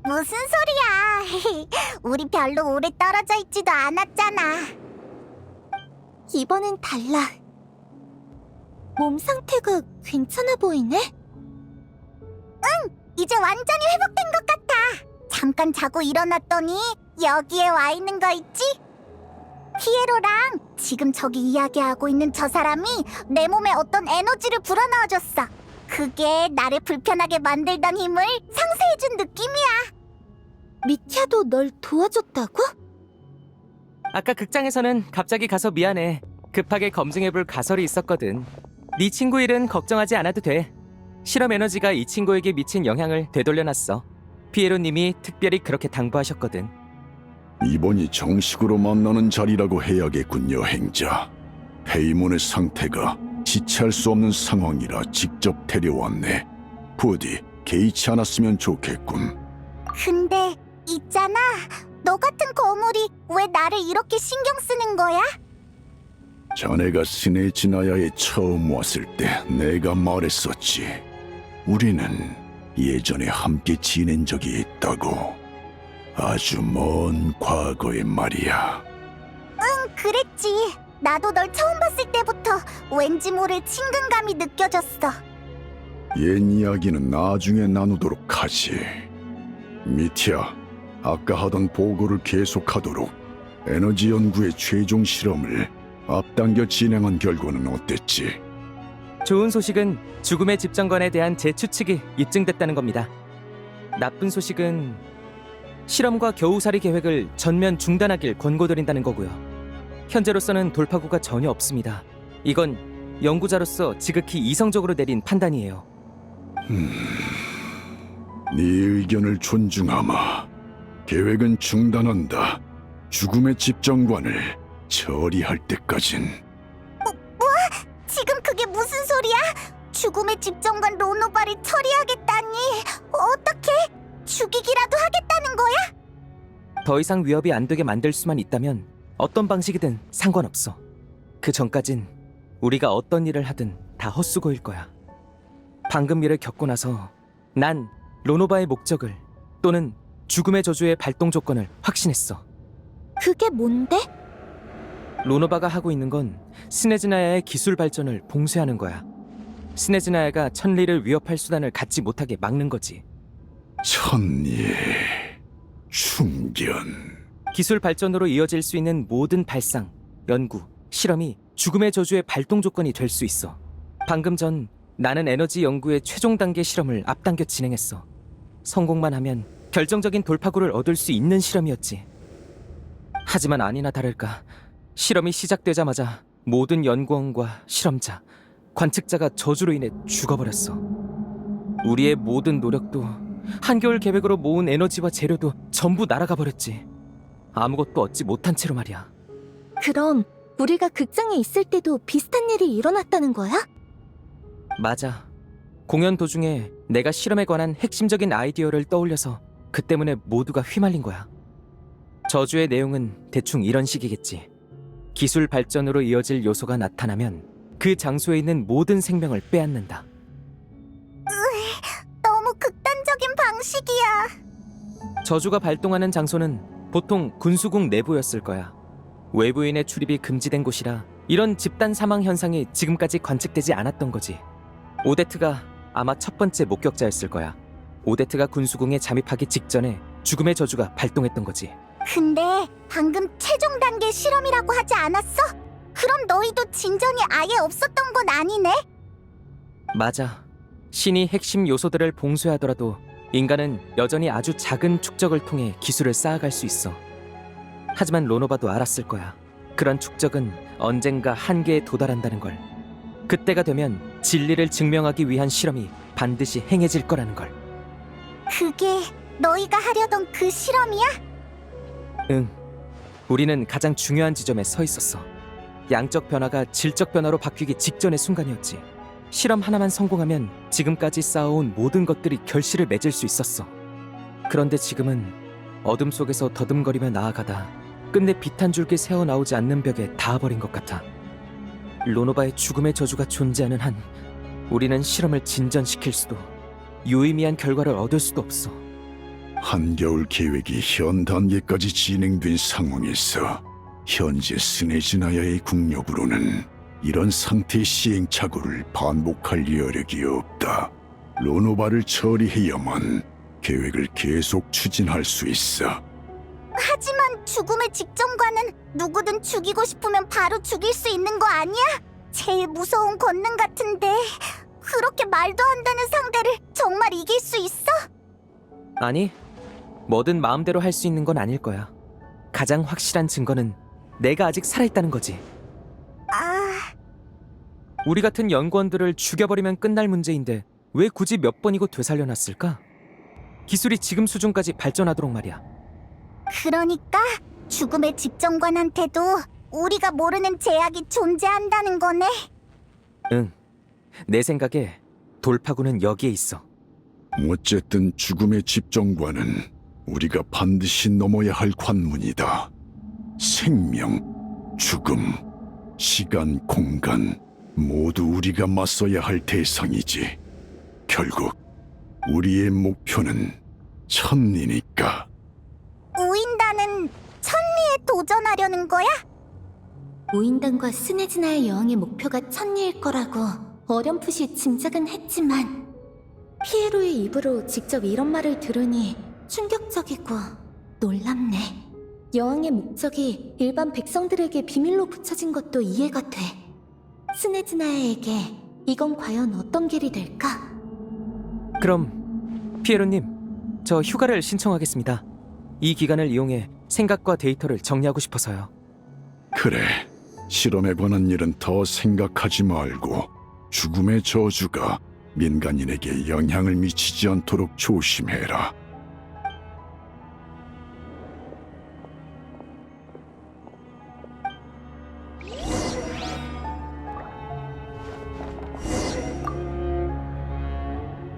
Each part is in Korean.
무슨 소리야. 우리 별로 오래 떨어져 있지도 않았잖아. 이번엔 달라. 몸 상태가 괜찮아 보이네? 이제 완전히 회복된 것 같아. 잠깐 자고 일어났더니 여기에 와 있는 거 있지? 피에로랑 지금 저기 이야기하고 있는 저 사람이 내 몸에 어떤 에너지를 불어넣어줬어. 그게 나를 불편하게 만들던 힘을 상쇄해준 느낌이야. 미티아도 널 도와줬다고? 아까 극장에서는 갑자기 가서 미안해. 급하게 검증해볼 가설이 있었거든. 네 친구 일은 걱정하지 않아도 돼. 실험 에너지가 이 친구에게 미친 영향을 되돌려놨어. 피에로님이 특별히 그렇게 당부하셨거든. 이번이 정식으로 만나는 자리라고 해야겠군요, 행자. 페이몬의 상태가 지체할 수 없는 상황이라 직접 데려왔네. 부디 개의치 않았으면 좋겠군. 근데 있잖아. 너 같은 거물이 왜 나를 이렇게 신경 쓰는 거야? 자네가 스네지나야에 처음 왔을 때 내가 말했었지. 우리는 예전에 함께 지낸 적이 있다고. 아주 먼 과거에 말이야. 그랬지. 나도 널 처음 봤을 때부터 왠지 모를 친근감이 느껴졌어. 옛 이야기는 나중에 나누도록 하지. 미티아, 아까 하던 보고를 계속하도록 에너지 연구의 최종 실험을 앞당겨 진행한 결과는 어땠지? 좋은 소식은 죽음의 집정관에 대한 제 추측이 입증됐다는 겁니다. 나쁜 소식은 실험과 겨우살이 계획을 전면 중단하길 권고드린다는 거고요. 현재로서는 돌파구가 전혀 없습니다. 이건 연구자로서 지극히 이성적으로 내린 판단이에요. 네 의견을 존중하마. 계획은 중단한다. 죽음의 집정관을 처리할 때까진. 지금 그게 무슨 소리야? 죽음의 집정관 로노바를 처리하겠다니. 어떻게? 죽이기라도 하겠다는 거야? 더 이상 위협이 안 되게 만들 수만 있다면 어떤 방식이든 상관없어. 그 전까진 우리가 어떤 일을 하든 다 헛수고일 거야. 방금 일을 겪고 나서 난 로노바의 목적을 또는 죽음의 저주의 발동 조건을 확신했어. 그게 뭔데? 로노바가 하고 있는 건 스네즈나야의 기술 발전을 봉쇄하는 거야. 스네즈나야가 천리를 위협할 수단을 갖지 못하게 막는 거지. 천리, 충견. 기술 발전으로 이어질 수 있는 모든 발상, 연구, 실험이 죽음의 저주의 발동 조건이 될 수 있어. 방금 전 나는 에너지 연구의 최종 단계 실험을 앞당겨 진행했어. 성공만 하면 결정적인 돌파구를 얻을 수 있는 실험이었지. 하지만 아니나 다를까 실험이 시작되자마자 모든 연구원과 실험자, 관측자가 저주로 인해 죽어버렸어. 우리의 모든 노력도 한겨울 계획으로 모은 에너지와 재료도 전부 날아가 버렸지. 아무것도 얻지 못한 채로 말이야. 그럼 우리가 극장에 있을 때도 비슷한 일이 일어났다는 거야? 맞아. 공연 도중에 내가 실험에 관한 핵심적인 아이디어를 떠올려서 그 때문에 모두가 휘말린 거야. 저주의 내용은 대충 이런 식이겠지. 기술 발전으로 이어질 요소가 나타나면 그 장소에 있는 모든 생명을 빼앗는다. 너무 극단적인 방식이야. 저주가 발동하는 장소는 보통 군수궁 내부였을 거야. 외부인의 출입이 금지된 곳이라 이런 집단 사망 현상이 지금까지 관측되지 않았던 거지. 오데트가 아마 첫 번째 목격자였을 거야. 오데트가 군수궁에 잠입하기 직전에 죽음의 저주가 발동했던 거지. 근데 방금 최종 단계 실험이라고 하지 않았어? 그럼 너희도 진전이 아예 없었던 건 아니네? 맞아. 신이 핵심 요소들을 봉쇄하더라도 인간은 여전히 아주 작은 축적을 통해 기술을 쌓아갈 수 있어. 하지만 로노바도 알았을 거야. 그런 축적은 언젠가 한계에 도달한다는 걸. 그때가 되면 진리를 증명하기 위한 실험이 반드시 행해질 거라는 걸. 그게 너희가 하려던 그 실험이야? 응. 우리는 가장 중요한 지점에 서 있었어. 양적 변화가 질적 변화로 바뀌기 직전의 순간이었지. 실험 하나만 성공하면 지금까지 쌓아온 모든 것들이 결실을 맺을 수 있었어. 그런데 지금은 어둠 속에서 더듬거리며 나아가다 끝내 빛 한 줄기 새어나오지 않는 벽에 닿아버린 것 같아. 로노바의 죽음의 저주가 존재하는 한 우리는 실험을 진전시킬 수도 유의미한 결과를 얻을 수도 없어. 한겨울 계획이 현 단계까지 진행된 상황에서 현재 스네즈나야의 국력으로는 이런 상태의 시행착오를 반복할 여력이 없다. 로노바를 처리해야만 계획을 계속 추진할 수 있어. 하지만 죽음의 직전과는 누구든 죽이고 싶으면 바로 죽일 수 있는 거 아니야? 제일 무서운 권능 같은데 그렇게 말도 안 되는 상대를 정말 이길 수 있어? 아니, 뭐든 마음대로 할 수 있는 건 아닐 거야. 가장 확실한 증거는 내가 아직 살아있다는 거지. 아, 우리 같은 연구원들을 죽여버리면 끝날 문제인데 왜 굳이 몇 번이고 되살려놨을까? 기술이 지금 수준까지 발전하도록 말이야. 그러니까 죽음의 직전관한테도 우리가 모르는 제약이 존재한다는 거네. 응, 내 생각에 돌파구는 여기에 있어. 어쨌든 죽음의 집정관은 우리가 반드시 넘어야 할 관문이다. 생명, 죽음, 시간, 공간 모두 우리가 맞서야 할 대상이지. 결국 우리의 목표는 천리니까. 우인단은 천리에 도전하려는 거야? 우인단과 스네즈나의 여왕의 목표가 천리일 거라고 어렴풋이 짐작은 했지만 피에로의 입으로 직접 이런 말을 들으니 충격적이고 놀랍네. 여왕의 목적이 일반 백성들에게 비밀로 붙여진 것도 이해가 돼. 스네즈나야에게 이건 과연 어떤 길이 될까? 그럼 피에로님, 저 휴가를 신청하겠습니다. 이 기간을 이용해 생각과 데이터를 정리하고 싶어서요. 그래, 실험에 관한 일은 더 생각하지 말고 죽음의 저주가 민간인에게 영향을 미치지 않도록 조심해라.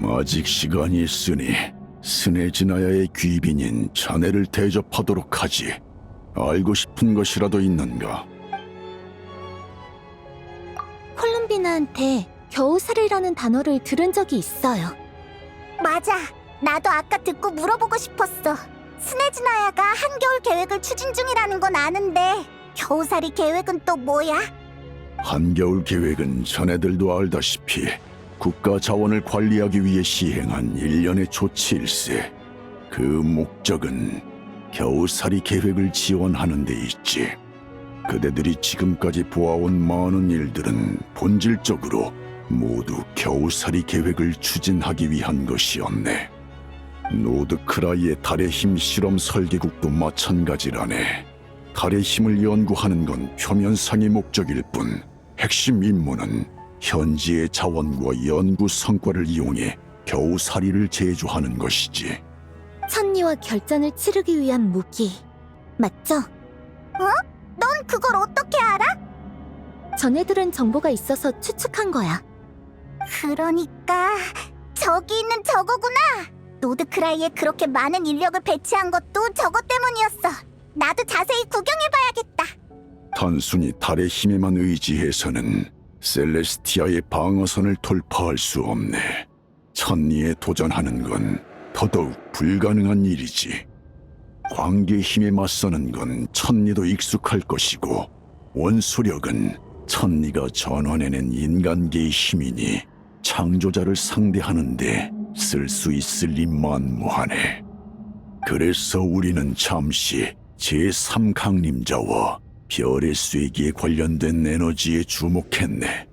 아직 시간이 있으니 스네즈나야의 귀빈인 자네를 대접하도록 하지. 알고 싶은 것이라도 있는가? 콜룸비나한테 겨우살이라는 단어를 들은 적이 있어요. 맞아. 나도 아까 듣고 물어보고 싶었어. 스네즈나야가 한겨울 계획을 추진 중이라는 건 아는데 겨우살이 계획은 또 뭐야? 한겨울 계획은 자네들도 알다시피 국가 자원을 관리하기 위해 시행한 일련의 조치일세. 그 목적은 겨우살이 계획을 지원하는 데 있지. 그대들이 지금까지 보아온 많은 일들은 본질적으로 모두 겨우살이 계획을 추진하기 위한 것이었네. 노드크라이의 달의 힘 실험 설계국도 마찬가지라네. 달의 힘을 연구하는 건 표면상의 목적일 뿐 핵심 임무는 현지의 자원과 연구 성과를 이용해 겨우살이를 제조하는 것이지. 천리와 결전을 치르기 위한 무기 맞죠? 넌 그걸 어떻게 알아? 전해들은 정보가 있어서 추측한 거야. 그러니까 저기 있는 저거구나. 노드크라이에 그렇게 많은 인력을 배치한 것도 저것 때문이었어. 나도 자세히 구경해봐야겠다. 단순히 달의 힘에만 의지해서는 셀레스티아의 방어선을 돌파할 수 없네. 천리에 도전하는 건 더더욱 불가능한 일이지. 광기의 힘에 맞서는 건 천리도 익숙할 것이고 원소력은 천리가 전환해낸 인간계의 힘이니 창조자를 상대하는데 쓸 수 있을 리 만무하네. 그래서 우리는 잠시 제3강림자와 별의 쐐기에 관련된 에너지에 주목했네.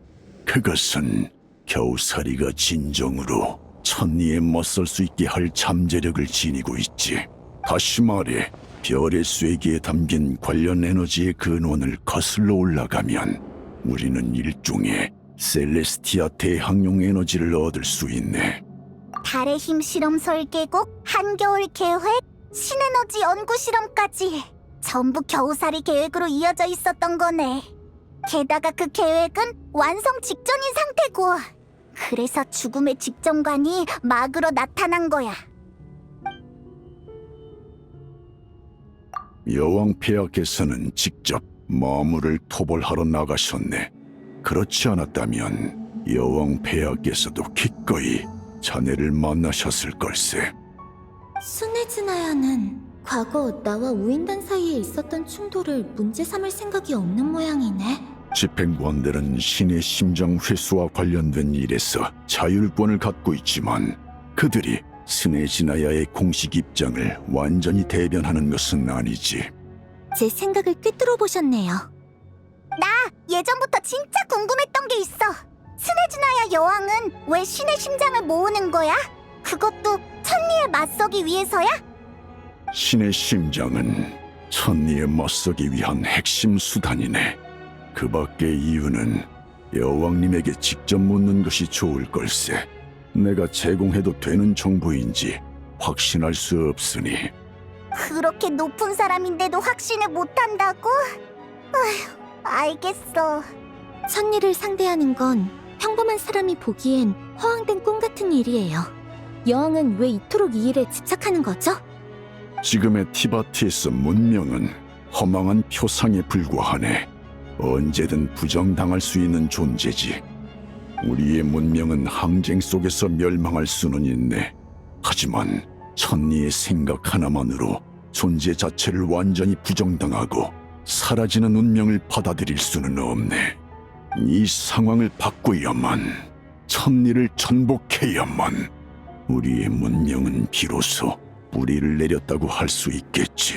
그것은 겨우살이가 진정으로 천리에 맞설 수 있게 할 잠재력을 지니고 있지. 다시 말해 별의 쐐기에 담긴 관련 에너지의 근원을 거슬러 올라가면 우리는 일종의 셀레스티아 대항용 에너지를 얻을 수 있네. 달의 힘 실험 설계국, 한겨울 계획, 신에너지 연구 실험까지 전부 겨우살이 계획으로 이어져 있었던 거네. 게다가 그 계획은 완성 직전인 상태고, 그래서 죽음의 직전관이 막으로 나타난 거야. 여왕 폐하께서는 직접 마물을 토벌하러 나가셨네. 그렇지 않았다면 여왕 폐하께서도 기꺼이 자네를 만나셨을 걸세. 스네즈나야는 과거 나와 우인단 사이에 있었던 충돌을 문제 삼을 생각이 없는 모양이네. 집행관들은 신의 심장 회수와 관련된 일에서 자율권을 갖고 있지만 그들이 스네지나야의 공식 입장을 완전히 대변하는 것은 아니지. 제 생각을 꿰뚫어 보셨네요. 나 예전부터 진짜 궁금했던 게 있어. 스네즈나야 여왕은 왜 신의 심장을 모으는 거야? 그것도 천리에 맞서기 위해서야? 신의 심장은 천리에 맞서기 위한 핵심 수단이네. 그 밖의 이유는 여왕님에게 직접 묻는 것이 좋을 걸세. 내가 제공해도 되는 정보인지 확신할 수 없으니. 그렇게 높은 사람인데도 확신을 못한다고? 아휴, 알겠어. 천리를 상대하는 건 평범한 사람이 보기엔 허황된 꿈 같은 일이에요. 여왕은 왜 이토록 이 일에 집착하는 거죠? 지금의 티바티에서 문명은 허망한 표상에 불과하네. 언제든 부정당할 수 있는 존재지. 우리의 문명은 항쟁 속에서 멸망할 수는 있네. 하지만 천리의 생각 하나만으로 존재 자체를 완전히 부정당하고 사라지는 운명을 받아들일 수는 없네. 이 상황을 바꾸야만, 천리를 전복해야만 우리의 문명은 비로소 뿌리를 내렸다고 할 수 있겠지.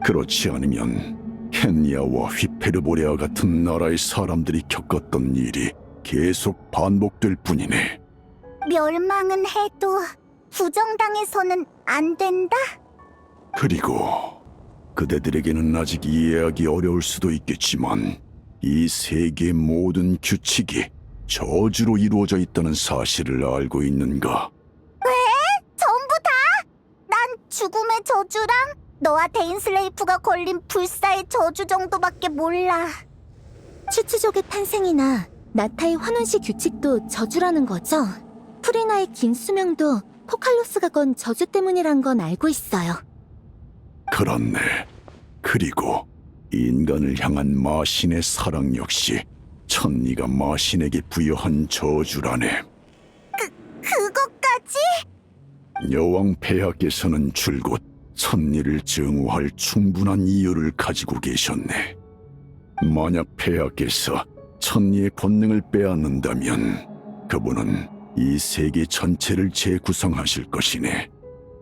그렇지 않으면 켄니아와 휘페르보레아 같은 나라의 사람들이 겪었던 일이 계속 반복될 뿐이네. 멸망은 해도 부정당해서는 안 된다? 그리고 그대들에게는 아직 이해하기 어려울 수도 있겠지만 이 세계의 모든 규칙이 저주로 이루어져 있다는 사실을 알고 있는가? 전부 다? 난 죽음의 저주랑 너와 데인슬레이프가 걸린 불사의 저주 정도밖에 몰라. 추추족의 탄생이나 나타의 환원시 규칙도 저주라는 거죠? 프리나의 긴 수명도 포칼로스가 건 저주 때문이란 건 알고 있어요. 그렇네. 그리고 인간을 향한 마신의 사랑 역시 천리가 마신에게 부여한 저주라네. 그것까지? 여왕 폐하께서는 줄곧 천리를 증오할 충분한 이유를 가지고 계셨네. 만약 폐하께서 천리의 권능을 빼앗는다면 그분은 이 세계 전체를 재구성하실 것이네.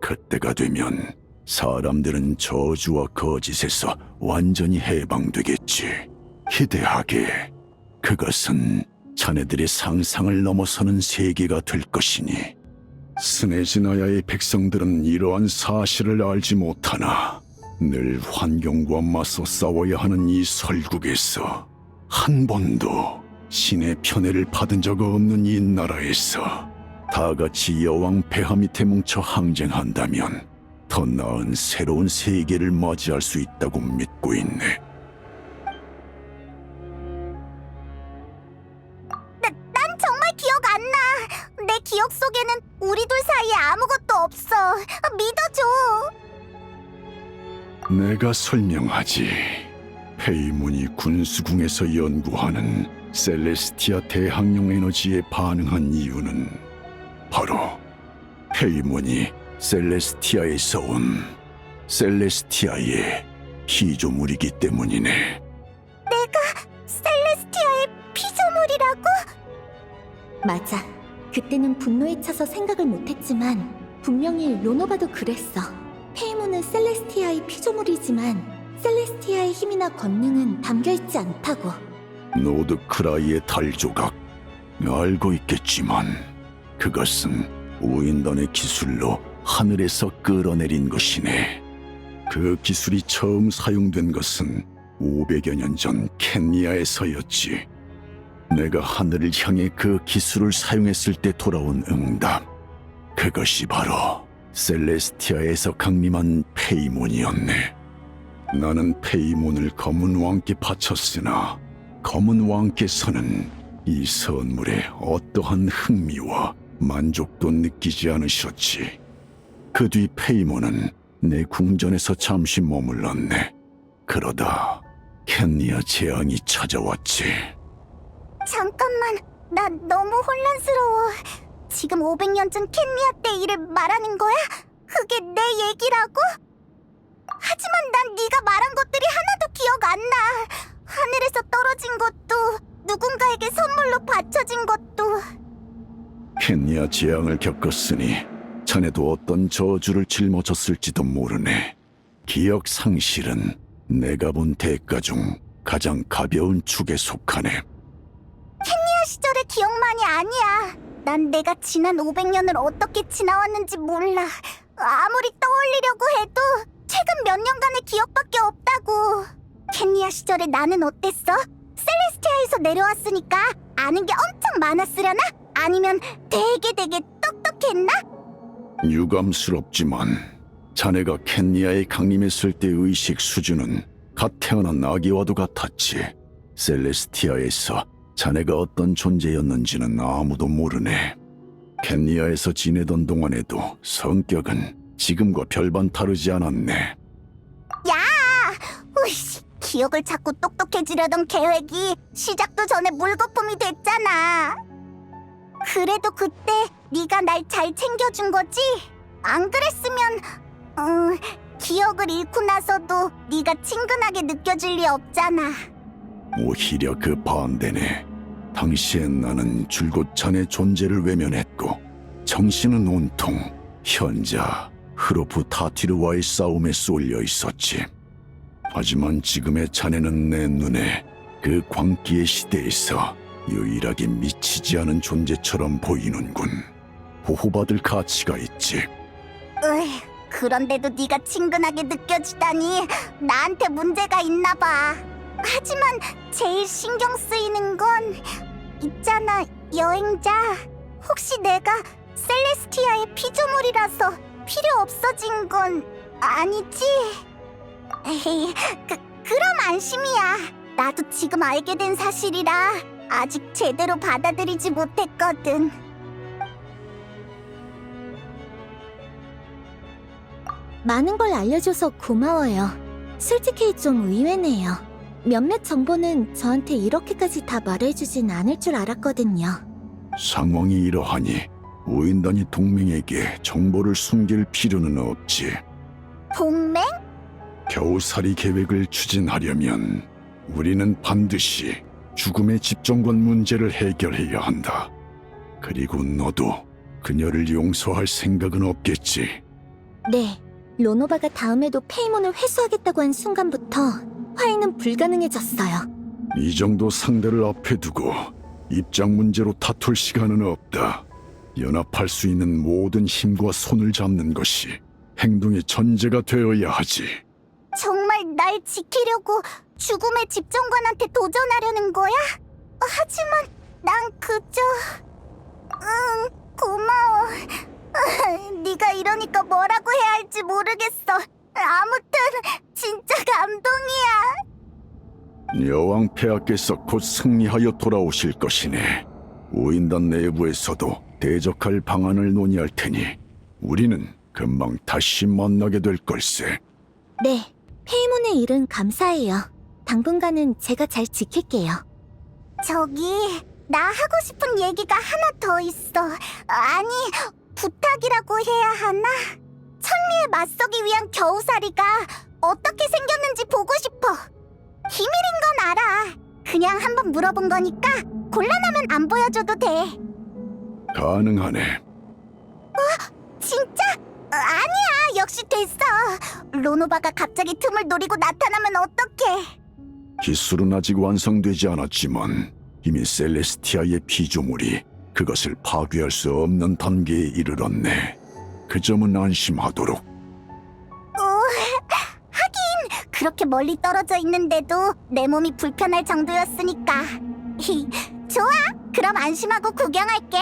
그때가 되면 사람들은 저주와 거짓에서 완전히 해방되겠지. 기대하게. 그것은 자네들의 상상을 넘어서는 세계가 될 것이니. 스네지나야의 백성들은 이러한 사실을 알지 못하나 늘 환경과 맞서 싸워야 하는 이 설국에서 한 번도 신의 편애를 받은 적 없는 이 나라에서 다 같이 여왕 폐하 밑에 뭉쳐 항쟁한다면 더 나은 새로운 세계를 맞이할 수 있다고 믿고 있네. 난 정말 기억 안 나. 내 기억 속에는 우리 둘 사이에 아무것도 없어. 믿어줘. 내가 설명하지. 페이몬이 군수궁에서 연구하는 셀레스티아 대항용 에너지에 반응한 이유는 바로 페이몬이 셀레스티아에서 온 셀레스티아의 피조물이기 때문이네. 셀레스티아의 피조물이라고? 맞아. 그때는 분노에 차서 생각을 못했지만 분명히 로노바도 그랬어. 페이몬은 셀레스티아의 피조물이지만 셀레스티아의 힘이나 권능은 담겨있지 않다고. 노드크라이의 달조각 알고 있겠지만 그것은 우인단의 기술로 하늘에서 끌어내린 것이네. 그 기술이 처음 사용된 것은 500여 년 전 켄니아에서였지. 내가 하늘을 향해 그 기술을 사용했을 때 돌아온 응답, 그것이 바로 셀레스티아에서 강림한 페이몬이었네. 나는 페이몬을 검은 왕께 바쳤으나 검은 왕께서는 이 선물에 어떠한 흥미와 만족도 느끼지 않으셨지. 그 뒤 페이몬은 내 궁전에서 잠시 머물렀네. 그러다 켄니아 재앙이 찾아왔지. 잠깐만, 나 너무 혼란스러워. 지금 500년 전 켄리아 때 일을 말하는 거야? 그게 내 얘기라고? 하지만 난 네가 말한 것들이 하나도 기억 안 나. 하늘에서 떨어진 것도 누군가에게 선물로 바쳐진 것도. 켄니아 재앙을 겪었으니 자네도 어떤 저주를 짊어졌을지도 모르네. 기억 상실은 내가 본 대가 중 가장 가벼운 축에 속하네. 켄니아 시절의 기억만이 아니야. 난 내가 지난 500년을 어떻게 지나왔는지 몰라. 아무리 떠올리려고 해도 최근 몇 년간의 기억밖에 없다고. 켄니아 시절에 나는 어땠어? 셀레스티아에서 내려왔으니까 아는 게 엄청 많았으려나? 아니면 되게 똑똑했나? 유감스럽지만 자네가 켄니아에 강림했을 때 의식 수준은 갓 태어난 아기와도 같았지. 셀레스티아에서 자네가 어떤 존재였는지는 아무도 모르네. 켄니아에서 지내던 동안에도 성격은 지금과 별반 다르지 않았네. 야! 으이씨, 기억을 찾고 똑똑해지려던 계획이 시작도 전에 물거품이 됐잖아. 그래도 그때 네가 날 잘 챙겨준 거지? 안 그랬으면 기억을 잃고 나서도 네가 친근하게 느껴질 리 없잖아. 오히려 그 반대네. 당시엔 나는 줄곧 자네 존재를 외면했고 정신은 온통 현자 흐로프 타티르와의 싸움에 쏠려 있었지. 하지만 지금의 자네는 내 눈에 그 광기의 시대에서 유일하게 미치지 않은 존재처럼 보이는군. 보호받을 가치가 있지. 그런데도 네가 친근하게 느껴지다니 나한테 문제가 있나 봐. 하지만 제일 신경 쓰이는 건 있잖아, 여행자. 혹시 내가 셀레스티아의 피조물이라서 필요 없어진 건 아니지? 에이, 그럼 안심이야. 나도 지금 알게 된 사실이라 아직 제대로 받아들이지 못했거든. 많은 걸 알려줘서 고마워요. 솔직히 좀 의외네요. 몇몇 정보는 저한테 이렇게까지 다 말해주진 않을 줄 알았거든요. 상황이 이러하니 우인단이 동맹에게 정보를 숨길 필요는 없지. 동맹? 겨우살이 계획을 추진하려면 우리는 반드시 죽음의 집정관 문제를 해결해야 한다. 그리고 너도 그녀를 용서할 생각은 없겠지. 네, 로노바가 다음에도 페이몬을 회수하겠다고 한 순간부터 화해는 불가능해졌어요. 이 정도 상대를 앞에 두고 입장 문제로 다툴 시간은 없다. 연합할 수 있는 모든 힘과 손을 잡는 것이 행동의 전제가 되어야 하지. 정말 날 지키려고 죽음의 집정관한테 도전하려는 거야? 하지만 난 그저... 고마워. 네가 이러니까 뭐라고 해야 할지 모르겠어. 아무튼 진짜 감동이야. 여왕 폐하께서 곧 승리하여 돌아오실 것이네. 우인단 내부에서도 대적할 방안을 논의할 테니 우리는 금방 다시 만나게 될 걸세. 네, 페이몬의 일은 감사해요. 당분간은 제가 잘 지킬게요. 저기 나 하고 싶은 얘기가 하나 더 있어. 아니, 부탁이라고 해야 하나? 천리에 맞서기 위한 겨우살이가 어떻게 생겼는지 보고 싶어. 비밀인 건 알아. 그냥 한번 물어본 거니까 곤란하면 안 보여줘도 돼. 가능하네. 진짜? 아니야, 역시 됐어. 로노바가 갑자기 틈을 노리고 나타나면 어떡해. 기술은 아직 완성되지 않았지만 이미 셀레스티아의 피조물이 그것을 파괴할 수 없는 단계에 이르렀네. 그 점은 안심하도록. 하긴 그렇게 멀리 떨어져 있는데도 내 몸이 불편할 정도였으니까. 좋아, 그럼 안심하고 구경할게.